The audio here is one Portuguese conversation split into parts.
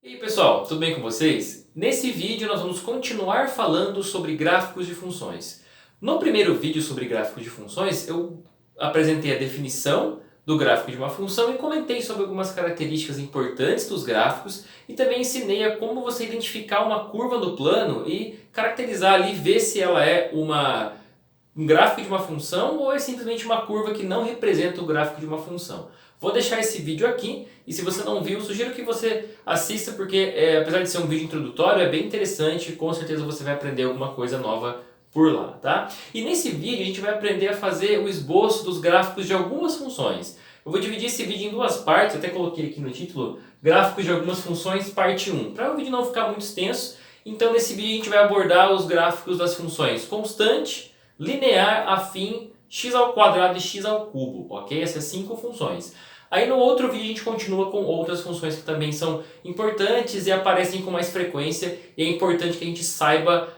E aí pessoal, tudo bem com vocês? Nesse vídeo nós vamos continuar falando sobre gráficos de funções. No primeiro vídeo sobre gráficos de funções eu apresentei a definição do gráfico de uma função e comentei sobre algumas características importantes dos gráficos e também ensinei a como você identificar uma curva no plano e caracterizar ali, ver se ela é um gráfico de uma função ou é simplesmente uma curva que não representa o gráfico de uma função. Vou deixar esse vídeo aqui e se você não viu, sugiro que você assista porque apesar de ser um vídeo introdutório, é bem interessante e com certeza você vai aprender alguma coisa nova por lá, tá? E nesse vídeo a gente vai aprender a fazer o esboço dos gráficos de algumas funções. Eu vou dividir esse vídeo em duas partes, eu até coloquei aqui no título, gráficos de algumas funções, parte 1, para o vídeo não ficar muito extenso. Então nesse vídeo a gente vai abordar os gráficos das funções constante, linear, afim, x ao quadrado e x ao cubo, ok? Essas 5 funções. Aí no outro vídeo a gente continua com outras funções que também são importantes e aparecem com mais frequência e é importante que a gente saiba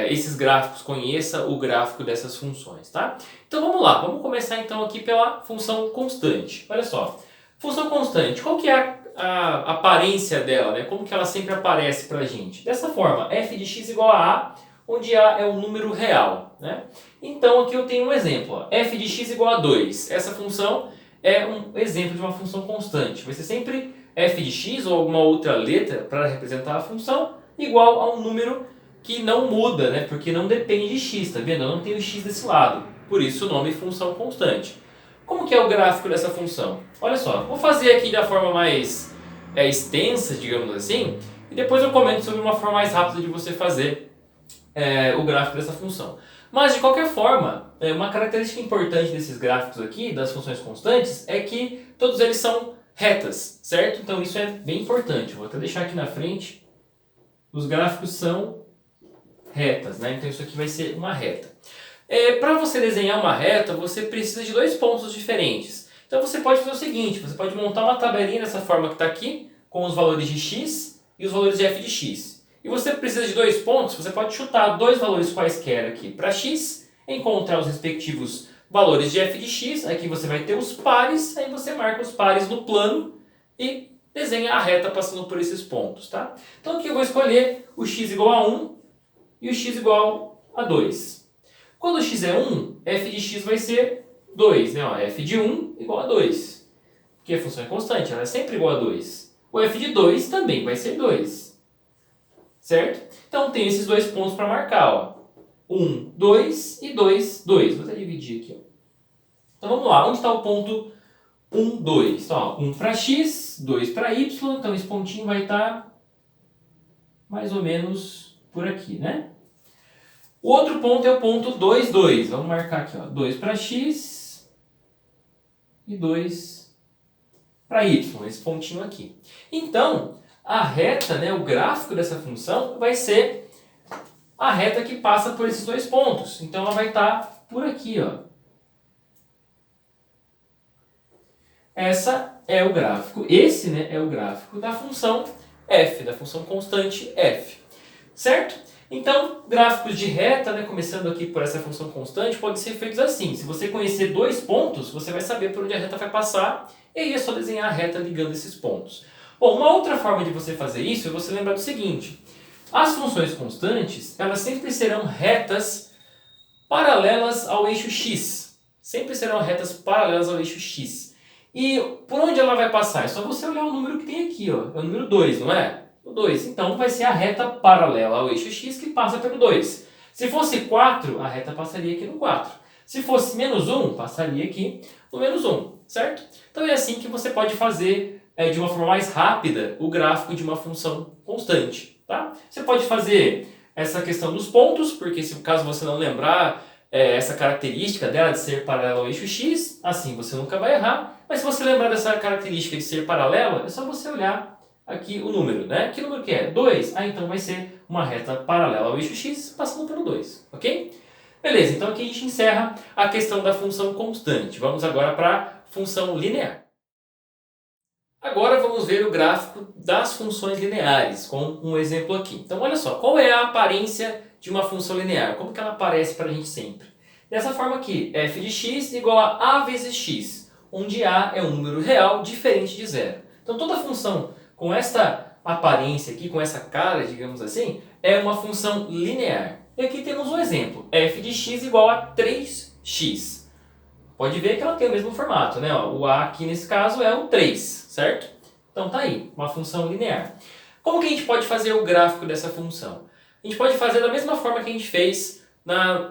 esses gráficos, conheça o gráfico dessas funções, tá? Então vamos lá, vamos começar então aqui pela função constante. Olha só, função constante, qual que é a aparência dela, né? Como que ela sempre aparece pra gente? Dessa forma, f de x igual a A, onde A é um número real, né? Então aqui eu tenho um exemplo, ó, f de x igual a 2. Essa função é um exemplo de uma função constante. Vai ser sempre f de x ou alguma outra letra para representar a função igual a um número que não muda, né? Porque não depende de x, tá vendo? Eu não tenho x desse lado, por isso o nome é função constante. Como que é o gráfico dessa função? Olha só, vou fazer aqui da forma mais extensa, digamos assim, e depois eu comento sobre uma forma mais rápida de você fazer o gráfico dessa função. Mas de qualquer forma, uma característica importante desses gráficos aqui, das funções constantes, é que todos eles são retas, certo? Então isso é bem importante. Vou até deixar aqui na frente. Os gráficos são retas, né? Então isso aqui vai ser uma reta. Para você desenhar uma reta, você precisa de dois pontos diferentes. Então você pode fazer o seguinte, você pode montar uma tabelinha dessa forma que está aqui, com os valores de x e os valores de f de x. E você precisa de dois pontos, você pode chutar dois valores quaisquer aqui para x, encontrar os respectivos valores de f de x, aqui você vai ter os pares, aí você marca os pares no plano e desenha a reta passando por esses pontos, tá? Então aqui eu vou escolher o x igual a 1 e o x igual a 2. Quando x é 1, f de x vai ser 2, né? Ó, f de 1 igual a 2, porque a função é constante, ela é sempre igual a 2. O f de 2 também vai ser 2. Certo? Então tem esses dois pontos para marcar, ó. 1, 2 e 2, 2. Vou até dividir aqui, ó. Então vamos lá, onde está o ponto 1, 2? Então, ó, 1 para x, 2 para y, então esse pontinho vai estar mais ou menos por aqui, né? O outro ponto é o ponto 2, 2. Vamos marcar aqui, ó, 2 para x e 2 para y, esse pontinho aqui. Então, a reta, né, o gráfico dessa função vai ser a reta que passa por esses dois pontos. Então ela vai estar por aqui, ó. Essa é o gráfico, esse, né, é o gráfico da função f, da função constante f. Certo? Então, gráficos de reta, né, começando aqui por essa função constante, podem ser feitos assim. Se você conhecer dois pontos, você vai saber por onde a reta vai passar, e aí é só desenhar a reta ligando esses pontos. Bom, uma outra forma de você fazer isso é você lembrar do seguinte. As funções constantes, elas sempre serão retas paralelas ao eixo x. Sempre serão retas paralelas ao eixo x. E por onde ela vai passar? É só você olhar o número que tem aqui, ó. É o número 2, não é? O 2. Então vai ser a reta paralela ao eixo x que passa pelo 2. Se fosse 4, a reta passaria aqui no 4. Se fosse menos 1, passaria aqui no menos 1, certo? Então é assim que você pode fazer de uma forma mais rápida o gráfico de uma função constante, tá? Você pode fazer essa questão dos pontos, porque se caso você não lembrar essa característica dela de ser paralela ao eixo x, assim você nunca vai errar. Mas se você lembrar dessa característica de ser paralela, é só você olhar aqui o número, né? Que número que é? 2. Ah, então vai ser uma reta paralela ao eixo x passando pelo 2, ok? Beleza, então aqui a gente encerra a questão da função constante. Vamos agora para a função linear. Agora vamos ver o gráfico das funções lineares, com um exemplo aqui. Então olha só, qual é a aparência de uma função linear? Como que ela aparece para a gente sempre? Dessa forma aqui, f de x igual a vezes x, onde a é um número real diferente de zero. Então toda função com esta aparência aqui, com essa cara, digamos assim, é uma função linear. E aqui temos um exemplo, f de x igual a 3x. Pode ver que ela tem o mesmo formato, né? O a aqui nesse caso é o 3, certo? Então tá aí, uma função linear. Como que a gente pode fazer o gráfico dessa função? A gente pode fazer da mesma forma que a gente fez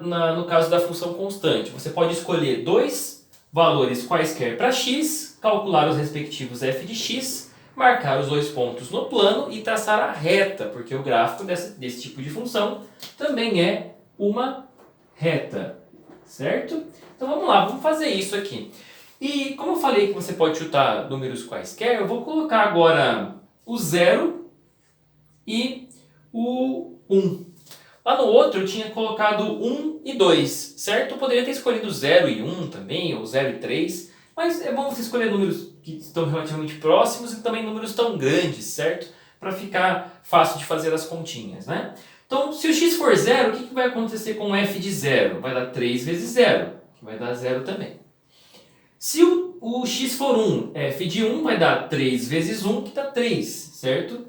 no caso da função constante. Você pode escolher dois valores quaisquer para x, calcular os respectivos f de x, marcar os dois pontos no plano e traçar a reta, porque o gráfico desse tipo de função também é uma reta, certo? Então vamos lá, vamos fazer isso aqui. E como eu falei que você pode chutar números quaisquer, eu vou colocar agora o 0 e o 1. Lá no outro eu tinha colocado 1 e 2, certo? Eu poderia ter escolhido 0 e 1 também, ou 0 e 3, mas é bom você escolher números que estão relativamente próximos e também números tão grandes, certo? Para ficar fácil de fazer as continhas, né? Então, se o x for 0, o que vai acontecer com o f de 0? Vai dar 3 vezes 0, que vai dar 0 também. Se o x for 1, f de 1 vai dar 3 vezes 1, que dá 3, certo?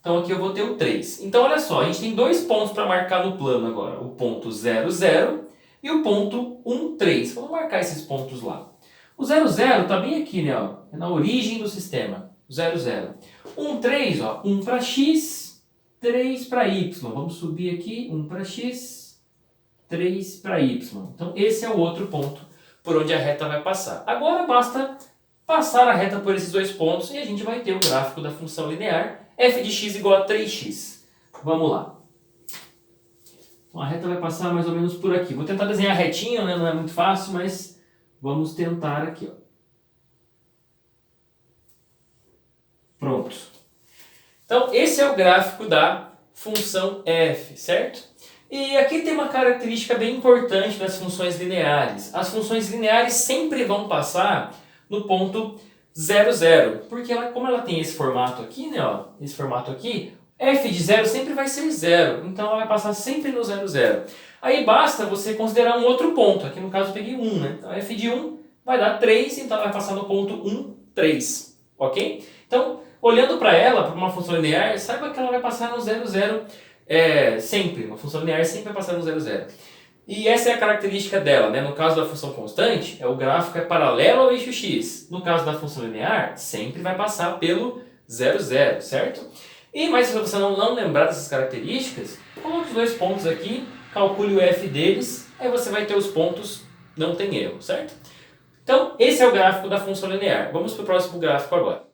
Então aqui eu vou ter o 3. Então olha só, a gente tem dois pontos para marcar no plano agora. O ponto 0, 0 e o ponto 1, 3. Vamos marcar esses pontos lá. O 0, 0 está bem aqui, né? Ó, é na origem do sistema. 0, 0. 1, 3, ó, 1 para x, 3 para y. Vamos subir aqui, 1 para x, 3 para y. Então esse é o outro ponto por onde a reta vai passar. Agora basta passar a reta por esses dois pontos e a gente vai ter o gráfico da função linear f de x igual a 3x. Vamos lá. Então, a reta vai passar mais ou menos por aqui. Vou tentar desenhar retinho, né? Não é muito fácil, mas vamos tentar aqui. Ó. Pronto. Então, esse é o gráfico da função f, certo? E aqui tem uma característica bem importante das funções lineares. As funções lineares sempre vão passar no ponto 0, 0. Porque como ela tem esse formato aqui, né? Ó, esse formato aqui, f de 0 sempre vai ser 0. Então ela vai passar sempre no 0, 0. Aí basta você considerar um outro ponto. Aqui no caso eu peguei 1, né? Então f de 1 vai dar 3, então ela vai passar no ponto 1, 3. Ok? Então, olhando para ela, para uma função linear, saiba que ela vai passar no 0, 0 sempre. Uma função linear sempre vai passar no 0, 0. E essa é a característica dela, né? No caso da função constante, o gráfico é paralelo ao eixo x. No caso da função linear, sempre vai passar pelo 0, 0, certo? Mas se você não lembrar dessas características, coloque os dois pontos aqui, calcule o f deles, aí você vai ter os pontos, não tem erro, certo? Então, esse é o gráfico da função linear. Vamos para o próximo gráfico agora.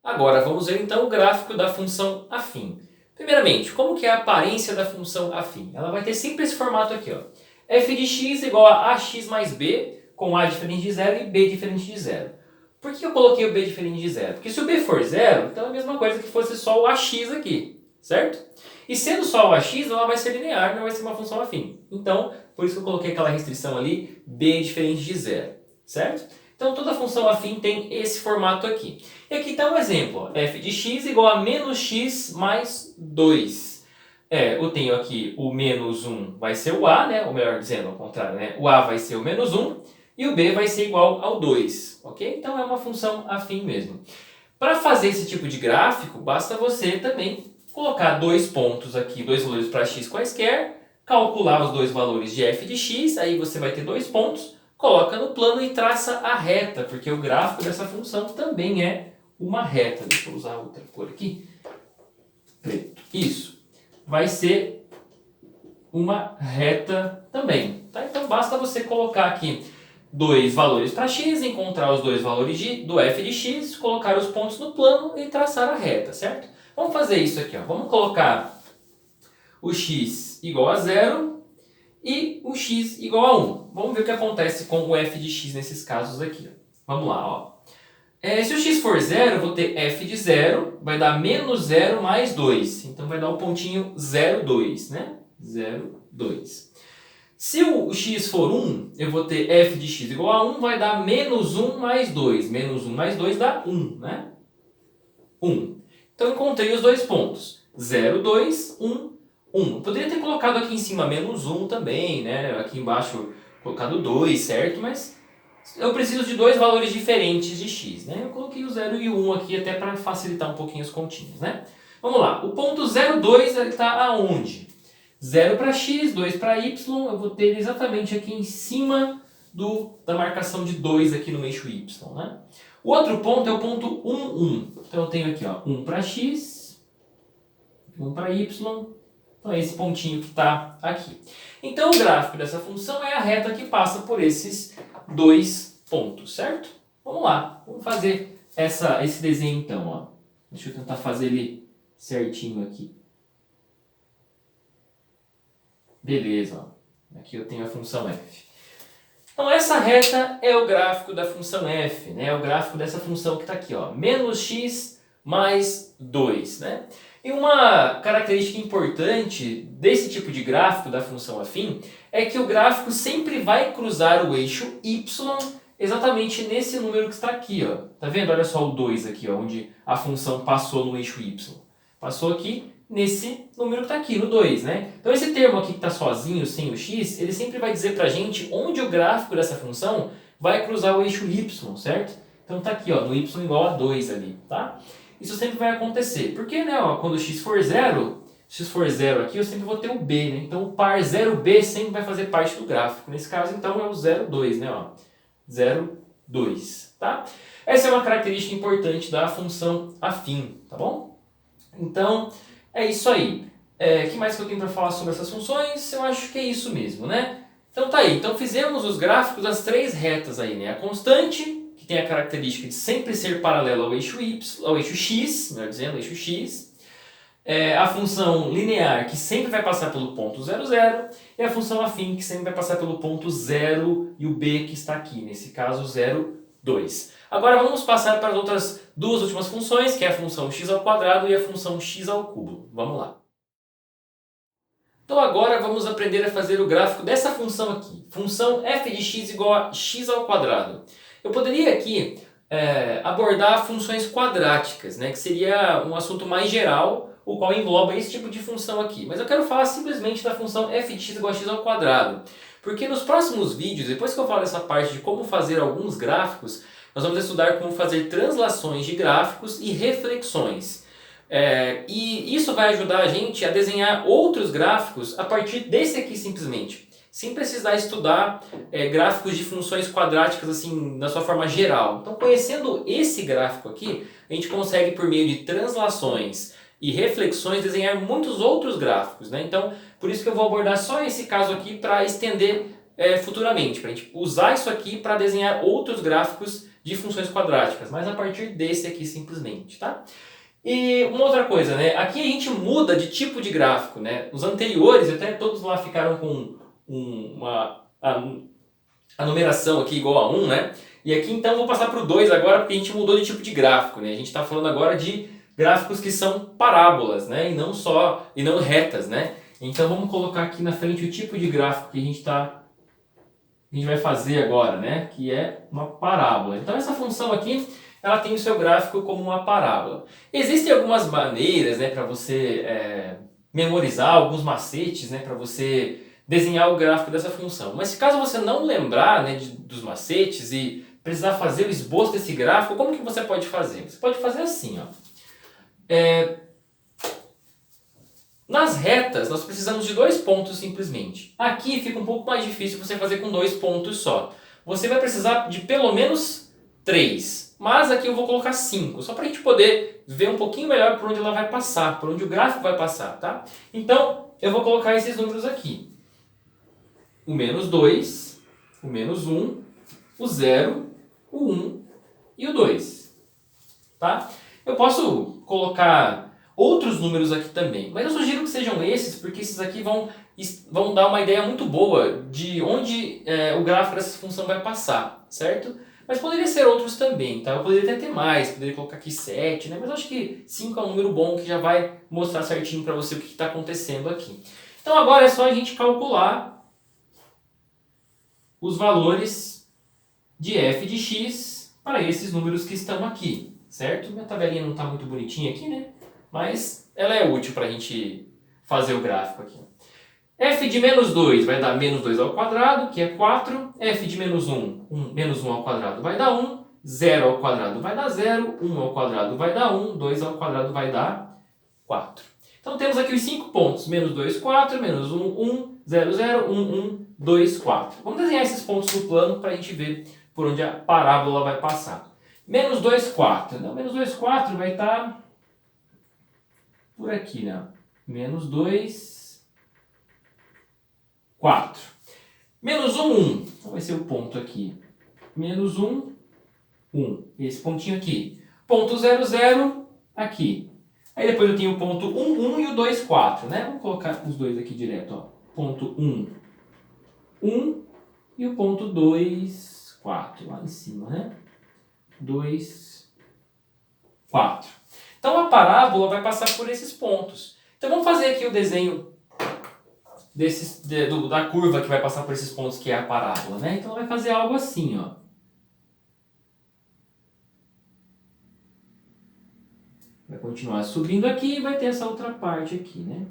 Agora, vamos ver então o gráfico da função afim. Primeiramente, como que é a aparência da função afim? Ela vai ter sempre esse formato aqui, ó. f de x igual a ax mais b, com a diferente de 0 e b diferente de 0. Por que eu coloquei o b diferente de 0? Porque se o b for 0, então é a mesma coisa que fosse só o ax aqui, certo? E sendo só o ax, ela vai ser linear, não vai ser uma função afim. Então, por isso que eu coloquei aquela restrição ali, b diferente de 0, certo? Então, toda função afim tem esse formato aqui. E aqui está um exemplo. Ó. F de x igual a menos x mais 2. Eu tenho aqui o menos 1 vai ser o a, né? Ou melhor dizendo, ao contrário, né? O a vai ser o menos 1 e o b vai ser igual ao 2. Ok? Então, é uma função afim mesmo. Para fazer esse tipo de gráfico, basta você também colocar dois pontos aqui, dois valores para x quaisquer, calcular os dois valores de f de x, aí você vai ter dois pontos, coloca no plano e traça a reta, porque o gráfico dessa função também é uma reta. Deixa eu usar outra cor aqui. Preto. Isso. Vai ser uma reta também. Tá? Então basta você colocar aqui dois valores para x, encontrar os dois valores do f de x, colocar os pontos no plano e traçar a reta, certo? Vamos fazer isso aqui. Ó. Vamos colocar o x igual a 0 e o x igual a 1. Vamos ver o que acontece com o f de x nesses casos aqui. Ó. Vamos lá. Ó. Se o x for 0, eu vou ter f de 0, vai dar menos 0 mais 2. Então vai dar o pontinho 0, 2, né? 0, 2. Se o x for 1, eu vou ter f de x igual a 1, vai dar menos 1 mais 2. Menos 1 mais 2 dá 1, né? 1. Então eu encontrei os dois pontos. 0, 2, 1, 1. Poderia ter colocado aqui em cima menos 1 também, né? Aqui embaixo colocado 2, certo? Mas eu preciso de dois valores diferentes de x, né? Eu coloquei o 0 e o 1 aqui até para facilitar um pouquinho as continhas, né? Vamos lá, o ponto 0, 2 está aonde? 0 para x, 2 para y, eu vou ter ele exatamente aqui em cima da marcação de 2 aqui no eixo y, né? O outro ponto é o ponto 1, 1. Então eu tenho aqui, ó, 1 para x, 1 para y, então é esse pontinho que está aqui. Então o gráfico dessa função é a reta que passa por esses dois pontos, certo? Vamos lá, vamos fazer esse desenho então, ó. Deixa eu tentar fazer ele certinho aqui. Beleza, ó. Aqui eu tenho a função f. Então essa reta é o gráfico da função f, né? É o gráfico dessa função que está aqui, ó, menos x mais 2, né? E uma característica importante desse tipo de gráfico da função afim é que o gráfico sempre vai cruzar o eixo y exatamente nesse número que está aqui, ó. Tá vendo? Olha só o 2 aqui, ó, onde a função passou no eixo y. Passou aqui nesse número que está aqui, no 2, né? Então esse termo aqui que está sozinho, sem o x, ele sempre vai dizer pra gente onde o gráfico dessa função vai cruzar o eixo y, certo? Então tá aqui, ó, no y igual a 2 ali, tá? Isso sempre vai acontecer, porque, né, ó, quando x for 0 aqui, eu sempre vou ter o b, né? Então o par 0b sempre vai fazer parte do gráfico. Nesse caso, então, é o 0, 2, né, ó? 0, 2, tá? Essa é uma característica importante da função afim, tá bom? Então, é isso aí. O que mais que eu tenho para falar sobre essas funções? Eu acho que é isso mesmo, né? Então tá aí. Então fizemos os gráficos das três retas aí, né? A constante, que tem a característica de sempre ser paralela ao eixo y, ao eixo x, melhor dizendo, eixo x. A função linear, que sempre vai passar pelo ponto 0, 0. E a função afim, que sempre vai passar pelo ponto 0 e o b que está aqui, nesse caso 0, 2. Agora vamos passar para as outras duas últimas funções, que é a função x ao quadrado e a função x ao cubo. Vamos lá. Então agora vamos aprender a fazer o gráfico dessa função aqui. Função f de x igual a x ao quadrado. Eu poderia aqui abordar funções quadráticas, né, que seria um assunto mais geral, o qual engloba esse tipo de função aqui. Mas eu quero falar simplesmente da função f de x igual a x ao quadrado. Porque nos próximos vídeos, depois que eu falar dessa parte de como fazer alguns gráficos, nós vamos estudar como fazer translações de gráficos e reflexões. E isso vai ajudar a gente a desenhar outros gráficos a partir desse aqui simplesmente. Sem precisar estudar gráficos de funções quadráticas assim na sua forma geral. Então, conhecendo esse gráfico aqui, a gente consegue, por meio de translações e reflexões, desenhar muitos outros gráficos, né? Então, por isso que eu vou abordar só esse caso aqui para estender futuramente, para a gente usar isso aqui para desenhar outros gráficos de funções quadráticas, mas a partir desse aqui simplesmente, tá? E uma outra coisa, né? Aqui a gente muda de tipo de gráfico, né? Os anteriores, até todos lá ficaram com a numeração aqui igual a 1, né? E aqui então eu vou passar para o 2 agora, porque a gente mudou de tipo de gráfico, né? A gente está falando agora de gráficos que são parábolas, né? E não retas, né? Então vamos colocar aqui na frente o tipo de gráfico que a gente vai fazer agora, né? Que é uma parábola. Então essa função aqui, ela tem o seu gráfico como uma parábola. Existem algumas maneiras, né, para você memorizar, alguns macetes, né, para você desenhar o gráfico dessa função. Mas se caso você não lembrar, né, dos macetes e precisar fazer o esboço desse gráfico, como que você pode fazer? Você pode fazer assim, ó. Nas retas, nós precisamos de 2 pontos simplesmente. Aqui fica um pouco mais difícil você fazer com 2 pontos só. Você vai precisar de pelo menos 3. Mas aqui eu vou colocar 5, só para a gente poder ver um pouquinho melhor por onde ela vai passar, por onde o gráfico vai passar, tá? Então, eu vou colocar esses números aqui. O menos 2, o menos 1, o 0, o 1 e o 2, tá? Eu posso colocar outros números aqui também, mas eu sugiro que sejam esses, porque esses aqui vão dar uma ideia muito boa de onde o gráfico dessa função vai passar, certo? Mas poderia ser outros também, tá? Eu poderia até ter mais, poderia colocar aqui 7, né? Mas eu acho que 5 é um número bom que já vai mostrar certinho para você o que está acontecendo aqui. Então agora é só a gente calcular os valores de f de x para esses números que estão aqui, certo? Minha tabelinha não está muito bonitinha aqui, né? Mas ela é útil para a gente fazer o gráfico aqui. f de menos 2 vai dar menos 2 ao quadrado, que é 4. F de menos 1, menos 1 ao quadrado vai dar 1. 0 ao quadrado vai dar 0. 1 ao quadrado vai dar 1. 2 ao quadrado vai dar 4. Então temos aqui os 5 pontos. Menos 2, 4. Menos 1, 1. 0, 0. 1, 1. 2, 4. Vamos desenhar esses pontos no plano para a gente ver por onde a parábola vai passar. Menos 2, 4. Então, menos 2, 4 vai estar por aqui, né? Menos 2, 4. Menos 1, 1. Então vai ser o ponto aqui. Menos 1, 1. Esse pontinho aqui. Ponto 0, 0 aqui. Aí depois eu tenho o ponto 1, 1 e o 2, 4, né? Vamos colocar os dois aqui direto, ó. Ponto 1, 1 e o ponto 2, 4, lá em cima, né? 2, 4. Então a parábola vai passar por esses pontos. Então vamos fazer aqui o desenho da curva que vai passar por esses pontos, que é a parábola, né? Então vai fazer algo assim, ó. Vai continuar subindo aqui e vai ter essa outra parte aqui, né?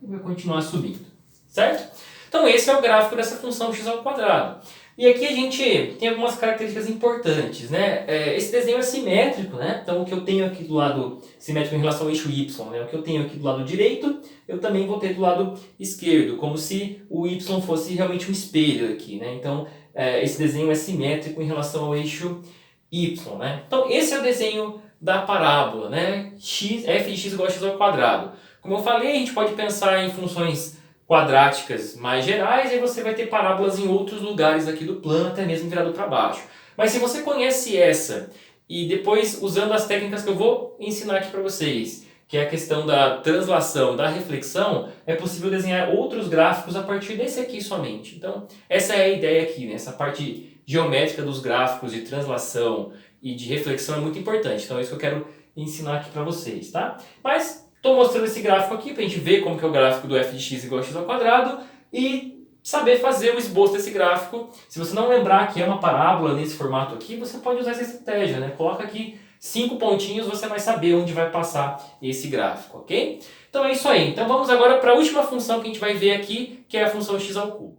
E vai continuar subindo, certo? Então esse é o gráfico dessa função x ao quadrado. E aqui a gente tem algumas características importantes, né? Esse desenho é simétrico, né? Então o que eu tenho aqui do lado simétrico em relação ao eixo y, né? O que eu tenho aqui do lado direito, eu também vou ter do lado esquerdo, como se o y fosse realmente um espelho aqui, né? Então esse desenho é simétrico em relação ao eixo y, né? Então esse é o desenho da parábola, né? F de x igual a x ao quadrado. Como eu falei, a gente pode pensar em funções quadráticas mais gerais, e aí você vai ter parábolas em outros lugares aqui do plano, até mesmo virado para baixo. Mas se você conhece essa, e depois usando as técnicas que eu vou ensinar aqui para vocês, que é a questão da translação, da reflexão, é possível desenhar outros gráficos a partir desse aqui somente. Então, essa é a ideia aqui, né? Essa parte geométrica dos gráficos de translação e de reflexão é muito importante. Então, é isso que eu quero ensinar aqui para vocês, tá? Mas estou mostrando esse gráfico aqui para a gente ver como que é o gráfico do f de x igual a x ao quadrado e saber fazer o esboço desse gráfico. Se você não lembrar que é uma parábola nesse formato aqui, você pode usar essa estratégia, né? Coloca aqui 5 pontinhos, você vai saber onde vai passar esse gráfico, ok? Então é isso aí. Então vamos agora para a última função que a gente vai ver aqui, que é a função x ao cubo.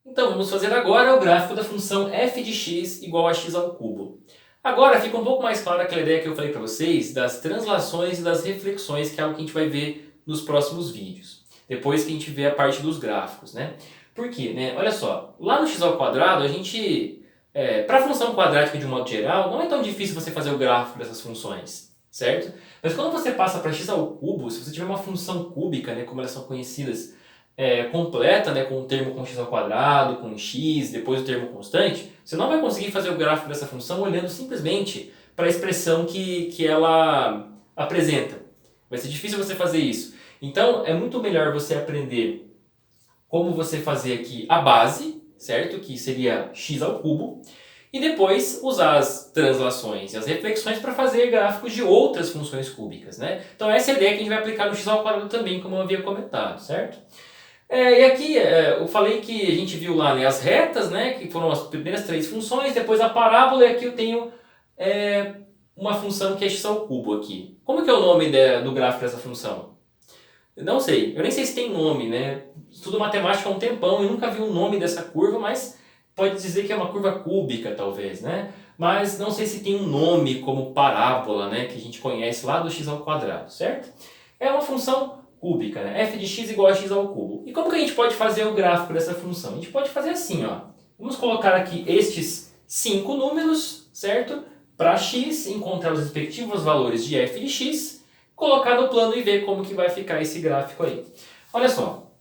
Então vamos fazer agora o gráfico da função f de x igual a x ao cubo. Agora fica um pouco mais clara aquela ideia que eu falei para vocês das translações e das reflexões, que é algo que a gente vai ver nos próximos vídeos. Depois que a gente vê a parte dos gráficos, né? Por quê, né? Olha só, lá no x ao quadrado a gente... para a função quadrática de um modo geral, não é tão difícil você fazer o gráfico dessas funções, certo? Mas quando você passa para x ao cubo, se você tiver uma função cúbica, né, como elas são conhecidas, completa, né, com o termo com x ao quadrado, com x, depois o termo constante, você não vai conseguir fazer o gráfico dessa função olhando simplesmente para a expressão que ela apresenta. Vai ser difícil você fazer isso. Então, é muito melhor você aprender como você fazer aqui a base, certo? Que seria x ao cubo. E depois usar as translações e as reflexões para fazer gráficos de outras funções cúbicas, né? Então essa é a ideia que a gente vai aplicar no x ao quadrado também, como eu havia comentado, certo? E aqui eu falei que a gente viu lá, né, as retas, né, que foram as primeiras 3 funções, depois a parábola, e aqui eu tenho uma função que é x ao cubo aqui. Como que é o nome do gráfico dessa função? Eu não sei, eu nem sei se tem nome, né? Estudo matemática há um tempão e nunca vi um nome dessa curva, mas pode dizer que é uma curva cúbica, talvez, né? Mas não sei se tem um nome como parábola, né, que a gente conhece lá do x ao quadrado, certo? É uma função cúbica, né? F de x igual a x ao cubo. E como que a gente pode fazer o gráfico dessa função? A gente pode fazer assim, ó. Vamos colocar aqui estes 5 números, certo? Para x, encontrar os respectivos valores de f de x, colocar no plano e ver como que vai ficar esse gráfico aí. Olha só,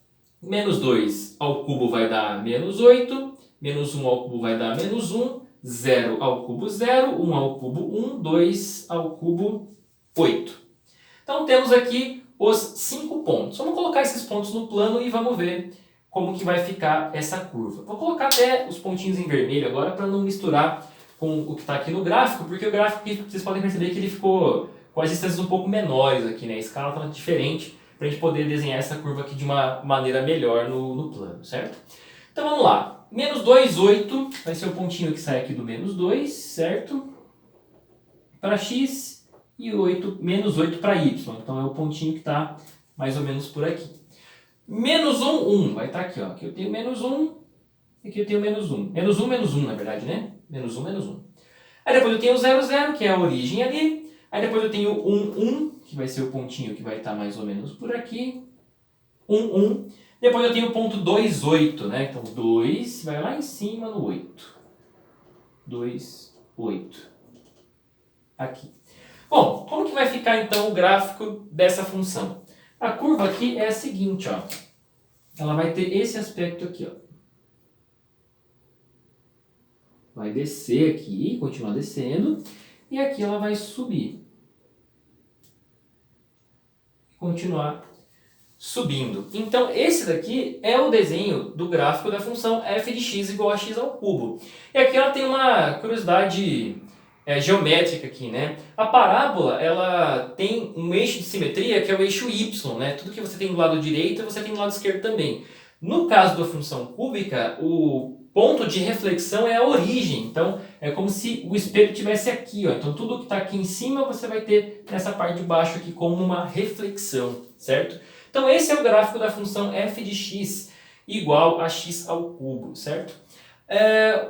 menos 2 ao cubo vai dar menos 8, menos 1 ao cubo vai dar menos 1, 0 ao cubo 0, 1 ao cubo 1, 2 ao cubo 8. Então temos aqui os 5 pontos. Vamos colocar esses pontos no plano e vamos ver como que vai ficar essa curva. Vou colocar até os pontinhos em vermelho agora para não misturar com o que está aqui no gráfico, porque o gráfico aqui, vocês podem perceber que ele ficou com as distâncias um pouco menores aqui, né? A escala está diferente para a gente poder desenhar essa curva aqui de uma maneira melhor no plano, certo? Então vamos lá. Menos 2, 8, vai ser o pontinho que sai aqui do menos 2, certo? Para x e menos 8 para y. Então é o pontinho que está mais ou menos por aqui. Menos 1, 1. Vai estar aqui, ó. Aqui eu tenho menos 1, aqui eu tenho menos 1. Menos 1, na verdade, né? Menos 1, menos 1. Aí depois eu tenho o 0, 0, que é a origem ali. Aí depois eu tenho o 1, 1, que vai ser o pontinho que vai estar mais ou menos por aqui. 1, 1. Depois eu tenho o ponto 2, 8, né? Então 2 vai lá em cima no 8. 2, 8. Aqui. Bom, como que vai ficar então o gráfico dessa função? A curva aqui é a seguinte, ó. Ela vai ter esse aspecto aqui, ó. Vai descer aqui, continuar descendo, e aqui ela vai subir. Continuar subindo. Então, esse daqui é o desenho do gráfico da função f de x igual a x ao cubo. E aqui ela tem uma curiosidade geométrica aqui, né? A parábola, ela tem um eixo de simetria que é o eixo y, né? Tudo que você tem do lado direito, você tem do lado esquerdo também. No caso da função cúbica, o ponto de reflexão é a origem. Então, é como se o espelho estivesse aqui, ó. Então, tudo que está aqui em cima, você vai ter nessa parte de baixo aqui como uma reflexão, certo? Então, esse é o gráfico da função f de x igual a x ao cubo, certo?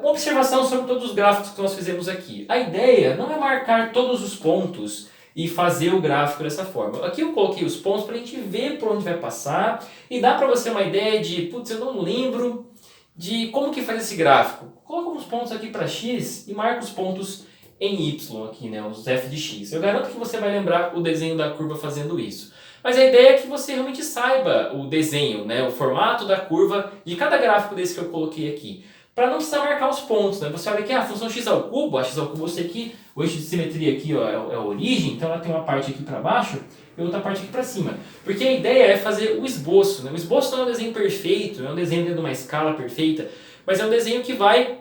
Uma observação sobre todos os gráficos que nós fizemos aqui. A ideia não é marcar todos os pontos e fazer o gráfico dessa forma. Aqui eu coloquei os pontos para a gente ver por onde vai passar e dá para você uma ideia de, putz, eu não lembro de como que faz esse gráfico. Coloca uns pontos aqui para x e marca os pontos em y aqui, né, os f de x. Eu garanto que você vai lembrar o desenho da curva fazendo isso. Mas a ideia é que você realmente saiba o desenho, né, o formato da curva de cada gráfico desse que eu coloquei aqui. Para não precisar marcar os pontos, né? Você olha aqui, a função x ao cubo, a x ao cubo eu sei que o eixo de simetria aqui ó, é a origem, então ela tem uma parte aqui para baixo e outra parte aqui para cima. Porque a ideia é fazer o esboço, né? O esboço não é um desenho perfeito, não é um desenho dentro de uma escala perfeita, mas é um desenho que vai,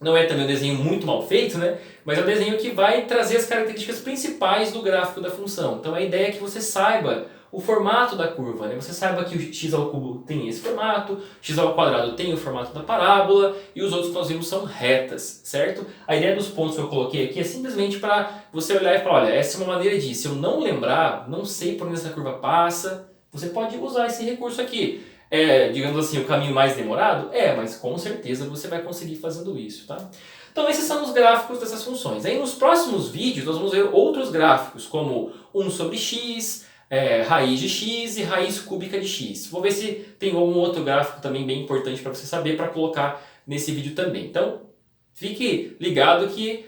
não é também um desenho muito mal feito, né? Mas é um desenho que vai trazer as características principais do gráfico da função. Então a ideia é que você saiba o formato da curva, né? Você saiba que o x ao cubo tem esse formato, x ao quadrado tem o formato da parábola e os outros que nós vimos são retas, certo? A ideia dos pontos que eu coloquei aqui é simplesmente para você olhar e falar, olha, essa é uma maneira de, se eu não lembrar, não sei por onde essa curva passa, você pode usar esse recurso aqui. Digamos assim, o caminho mais demorado? Mas com certeza você vai conseguir fazendo isso, tá? Então esses são os gráficos dessas funções. Aí nos próximos vídeos nós vamos ver outros gráficos, como 1 sobre x, raiz de x e raiz cúbica de x. Vou ver se tem algum outro gráfico também bem importante para você saber, para colocar nesse vídeo também. Então, fique ligado que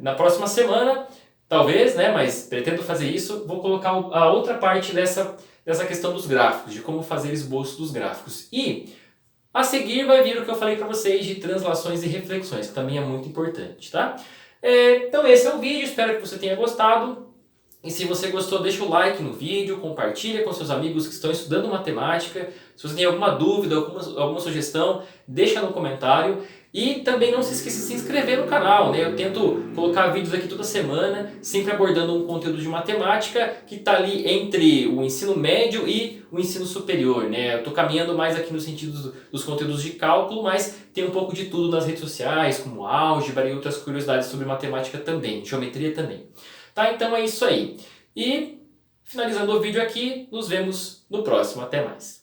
na próxima semana, talvez, né, mas pretendo fazer isso, vou colocar a outra parte dessa questão dos gráficos, de como fazer esboço dos gráficos. E a seguir vai vir o que eu falei para vocês de translações e reflexões, que também é muito importante, tá? Então esse é o vídeo, espero que você tenha gostado. E se você gostou, deixa o like no vídeo, compartilha com seus amigos que estão estudando matemática. Se você tem alguma dúvida, alguma sugestão, deixa no comentário. E também não se esqueça de se inscrever no canal, né? Eu tento colocar vídeos aqui toda semana, sempre abordando um conteúdo de matemática que está ali entre o ensino médio e o ensino superior, né? Eu estou caminhando mais aqui no sentido dos conteúdos de cálculo, mas tem um pouco de tudo nas redes sociais, como álgebra e outras curiosidades sobre matemática também, geometria também. Tá? Então é isso aí. E finalizando o vídeo aqui, nos vemos no próximo. Até mais.